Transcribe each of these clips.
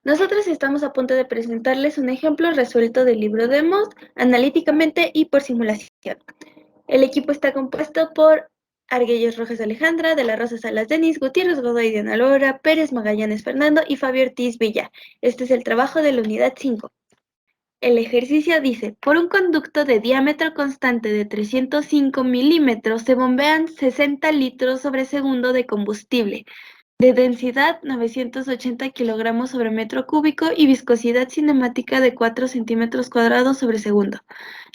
Nosotros estamos a punto de presentarles un ejemplo resuelto del libro de Moss, analíticamente y por simulación. El equipo está compuesto por Arguellos Rojas Alejandra, De la Rosa Salas Denis, Gutiérrez Godoy Diana Lora, Pérez Magallanes Fernando y Fabio Ortiz Villa. Este es el trabajo de la unidad 5. El ejercicio dice, por un conducto de diámetro constante de 305 milímetros se bombean 60 litros sobre segundo de combustible, de densidad 980 kilogramos sobre metro cúbico y viscosidad cinemática de 4 centímetros cuadrados sobre segundo.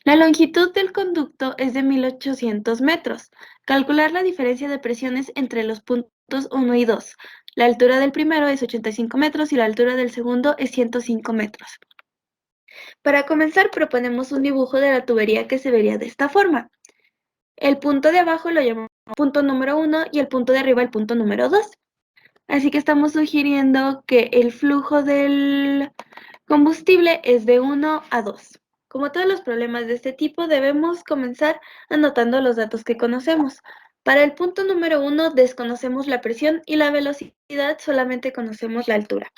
La longitud del conducto es de 1800 metros. Calcular la diferencia de presiones entre los puntos 1 y 2. La altura del primero es 85 metros y la altura del segundo es 105 metros. Para comenzar, proponemos un dibujo de la tubería que se vería de esta forma. El punto de abajo lo llamamos punto número 1 y el punto de arriba el punto número 2. Así que estamos sugiriendo que el flujo del combustible es de 1 a 2. Como todos los problemas de este tipo, debemos comenzar anotando los datos que conocemos. Para el punto número 1 desconocemos la presión y la velocidad, solamente conocemos la altura.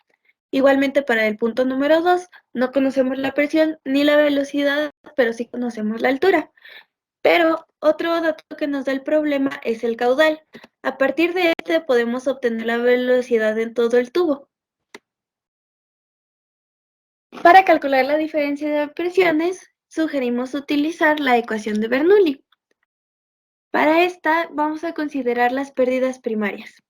Igualmente para el punto número 2 no conocemos la presión ni la velocidad, pero sí conocemos la altura. Pero otro dato que nos da el problema es el caudal. A partir de este podemos obtener la velocidad en todo el tubo. Para calcular la diferencia de presiones, sugerimos utilizar la ecuación de Bernoulli. Para esta vamos a considerar las pérdidas primarias.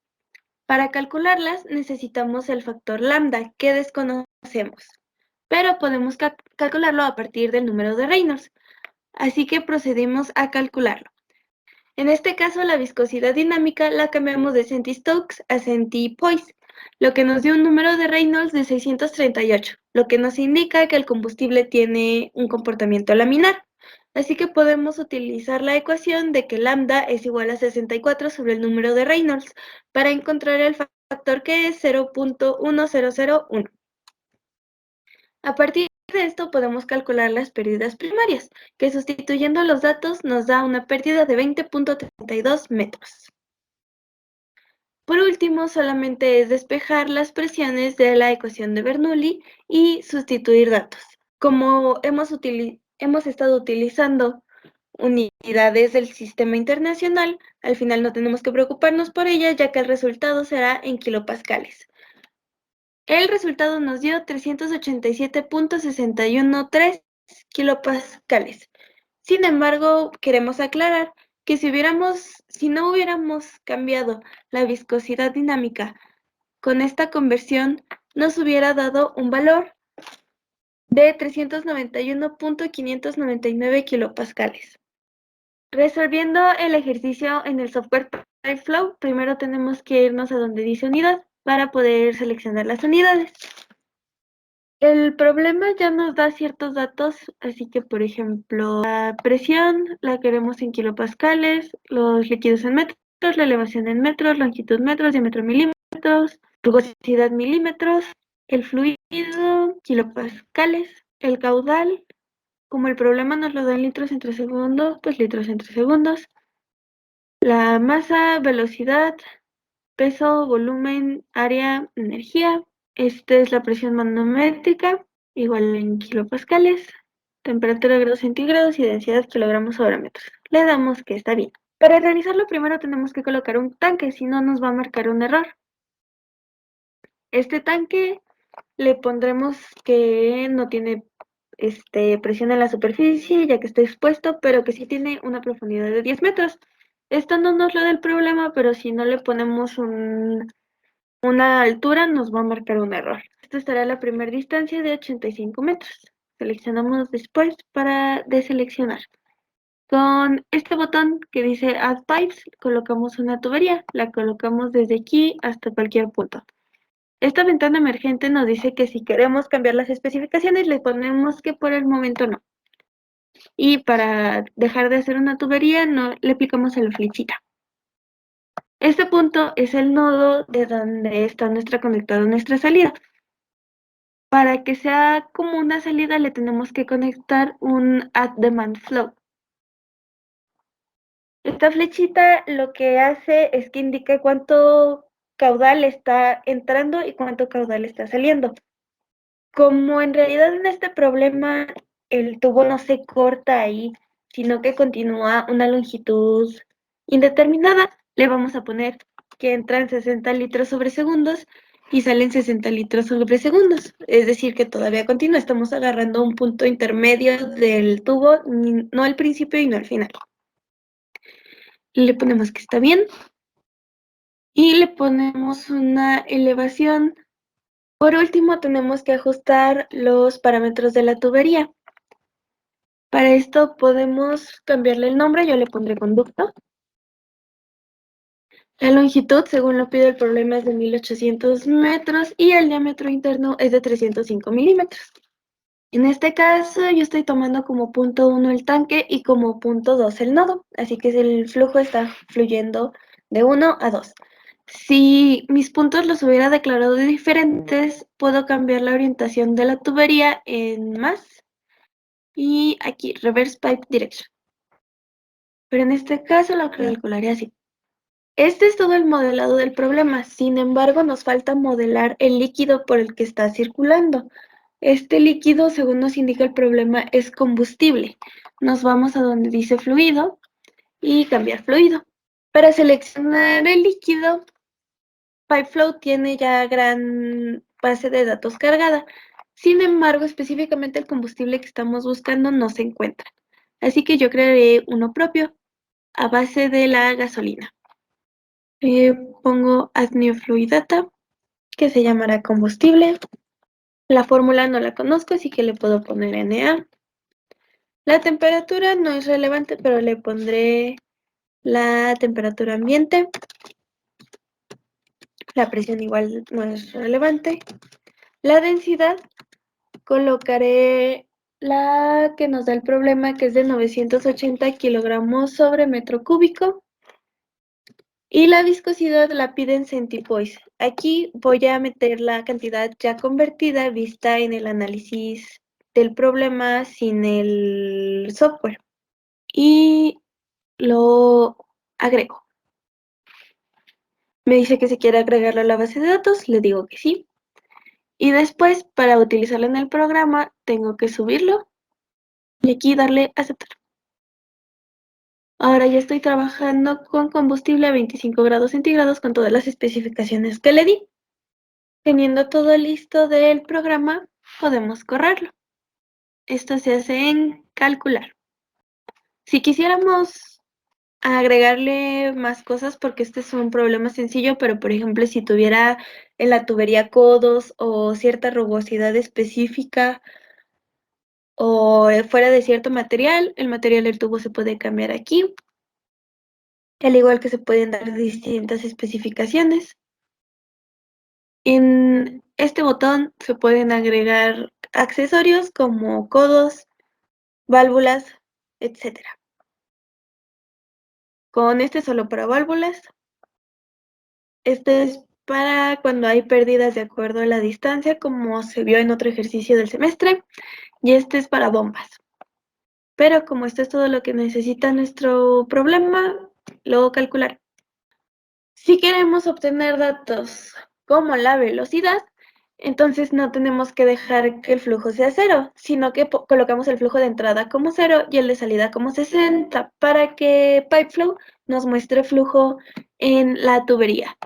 Para calcularlas necesitamos el factor lambda, que desconocemos, pero podemos calcularlo a partir del número de Reynolds, así que procedimos a calcularlo. En este caso, la viscosidad dinámica la cambiamos de centi-Stokes a centi-Poise, lo que nos dio un número de Reynolds de 638, lo que nos indica que el combustible tiene un comportamiento laminar. Así que podemos utilizar la ecuación de que lambda es igual a 64 sobre el número de Reynolds para encontrar el factor que es 0.1001. A partir de esto podemos calcular las pérdidas primarias, que sustituyendo los datos nos da una pérdida de 20.32 metros. Por último, solamente es despejar las presiones de la ecuación de Bernoulli y sustituir datos. Como hemos estado utilizando unidades del sistema internacional, al final no tenemos que preocuparnos por ellas, ya que el resultado será en kilopascales. El resultado nos dio 387.613 kilopascales. Sin embargo, queremos aclarar que si no hubiéramos cambiado la viscosidad dinámica con esta conversión, nos hubiera dado un valor de 391.599 kilopascales. Resolviendo el ejercicio en el software PyFlow, primero tenemos que irnos a donde dice unidad para poder seleccionar las unidades. El problema ya nos da ciertos datos, así que, por ejemplo, la presión la queremos en kilopascales, los líquidos en metros, la elevación en metros, longitud metros, diámetro milímetros, rugosidad milímetros, el fluido, kilopascales, el caudal, como el problema nos lo da en litros entre segundos, pues litros entre segundos, la masa, velocidad, peso, volumen, área, energía. Esta es la presión manométrica, igual en kilopascales, temperatura grados centígrados y densidad kilogramos sobre metros. Le damos que está bien. Para realizarlo primero tenemos que colocar un tanque, si no nos va a marcar un error. Este tanque le pondremos que no tiene presión en la superficie, ya que está expuesto, pero que sí tiene una profundidad de 10 metros. Esto no nos lo da el problema, pero si no le ponemos una altura, nos va a marcar un error. Esto estará a la primera distancia de 85 metros. Seleccionamos después para deseleccionar. Con este botón que dice Add Pipes, colocamos una tubería. La colocamos desde aquí hasta cualquier punto. Esta ventana emergente nos dice que si queremos cambiar las especificaciones, le ponemos que por el momento no. Y para dejar de hacer una tubería, no le aplicamos a la flechita. Este punto es el nodo de donde está conectada nuestra salida. Para que sea como una salida, le tenemos que conectar un Add Demand Flow. Esta flechita lo que hace es que indica cuánto caudal está entrando y cuánto caudal está saliendo. Como en realidad en este problema el tubo no se corta ahí, sino que continúa una longitud indeterminada, le vamos a poner que entran 60 litros sobre segundos y salen 60 litros sobre segundos. Es decir, que todavía continúa, estamos agarrando un punto intermedio del tubo, no al principio y no al final. Le ponemos que está bien y le ponemos una elevación. Por último, tenemos que ajustar los parámetros de la tubería. Para esto podemos cambiarle el nombre, yo le pondré conducto. La longitud, según lo pide el problema, es de 1800 metros y el diámetro interno es de 305 milímetros. En este caso, yo estoy tomando como punto 1 el tanque y como punto 2 el nodo, así que el flujo está fluyendo de 1 a 2. Si mis puntos los hubiera declarado diferentes, puedo cambiar la orientación de la tubería en más y aquí, reverse pipe direction. Pero en este caso lo calcularé así. Este es todo el modelado del problema, sin embargo nos falta modelar el líquido por el que está circulando. Este líquido, según nos indica el problema, es combustible. Nos vamos a donde dice fluido y cambiar fluido. Para seleccionar el líquido, Pipeflow tiene ya gran base de datos cargada. Sin embargo, específicamente el combustible que estamos buscando no se encuentra. Así que yo crearé uno propio a base de la gasolina. Pongo add new fluid data, que se llamará combustible. La fórmula no la conozco, así que le puedo poner Na. La temperatura no es relevante, pero le pondré la temperatura ambiente. La presión igual no es relevante. La densidad, colocaré la que nos da el problema, que es de 980 kilogramos sobre metro cúbico. Y la viscosidad la pide en centipoise. Aquí voy a meter la cantidad ya convertida vista en el análisis del problema sin el software. Y lo agrego. Me dice que si quiere agregarlo a la base de datos, le digo que sí. Y después, para utilizarlo en el programa, tengo que subirlo y aquí darle aceptar. Ahora ya estoy trabajando con combustible a 25 grados centígrados con todas las especificaciones que le di. Teniendo todo listo del programa, podemos correrlo. Esto se hace en calcular. Si quisiéramos agregarle más cosas, porque este es un problema sencillo, pero por ejemplo, si tuviera en la tubería codos o cierta rugosidad específica o fuera de cierto material, el material del tubo se puede cambiar aquí, al igual que se pueden dar distintas especificaciones. En este botón se pueden agregar accesorios como codos, válvulas, etc. Con este solo para válvulas. Este es para cuando hay pérdidas de acuerdo a la distancia, como se vio en otro ejercicio del semestre. Y este es para bombas. Pero como esto es todo lo que necesita nuestro problema, lo calcular. Si queremos obtener datos como la velocidad, entonces no tenemos que dejar que el flujo sea 0, sino que colocamos el flujo de entrada como 0 y el de salida como 60 para que Pipeflow nos muestre flujo en la tubería.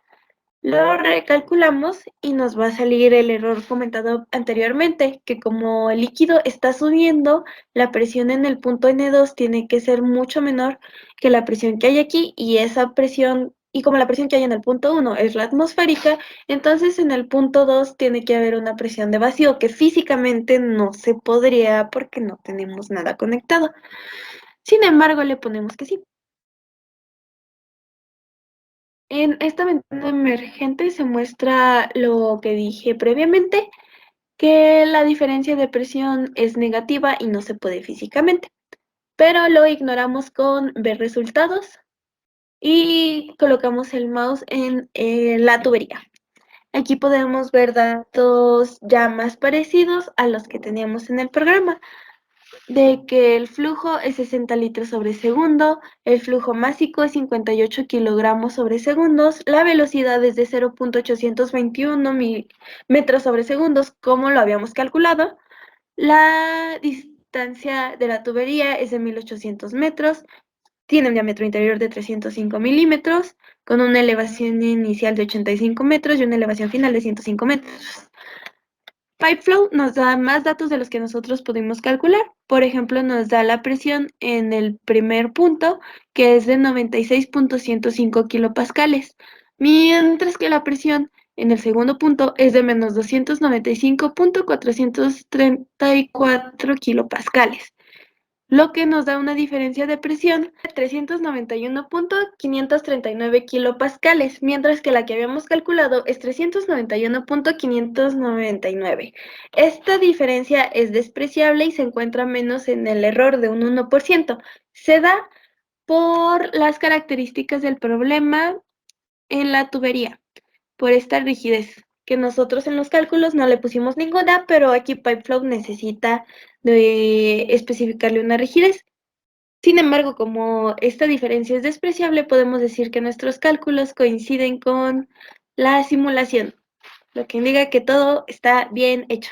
Lo recalculamos y nos va a salir el error comentado anteriormente, que como el líquido está subiendo, la presión en el punto N2 tiene que ser mucho menor que la presión que hay aquí, y esa presión, y como la presión que hay en el punto 1 es la atmosférica, entonces en el punto 2 tiene que haber una presión de vacío que físicamente no se podría porque no tenemos nada conectado. Sin embargo, le ponemos que sí. En esta ventana emergente se muestra lo que dije previamente, que la diferencia de presión es negativa y no se puede físicamente, pero lo ignoramos con ver resultados y colocamos el mouse en la tubería. Aquí podemos ver datos ya más parecidos a los que teníamos en el programa. de que el flujo es 60 litros sobre segundo, el flujo másico es 58 kilogramos sobre segundos, la velocidad es de 0.821 metros sobre segundos, como lo habíamos calculado, la distancia de la tubería es de 1800 metros, tiene un diámetro interior de 305 milímetros, con una elevación inicial de 85 metros y una elevación final de 105 metros. Pipeflow nos da más datos de los que nosotros pudimos calcular. Por ejemplo, nos da la presión en el primer punto, que es de 96.105 kilopascales, mientras que la presión en el segundo punto es de menos 295.434 kilopascales, lo que nos da una diferencia de presión de 391.539 kilopascales, mientras que la que habíamos calculado es 391.599. Esta diferencia es despreciable y se encuentra menos en el error de un 1%. Se da por las características del problema en la tubería, por esta rigidez, que nosotros en los cálculos no le pusimos ninguna, pero aquí Pipeflow necesita de especificarle una rigidez. Sin embargo, como esta diferencia es despreciable, podemos decir que nuestros cálculos coinciden con la simulación, lo que indica que todo está bien hecho.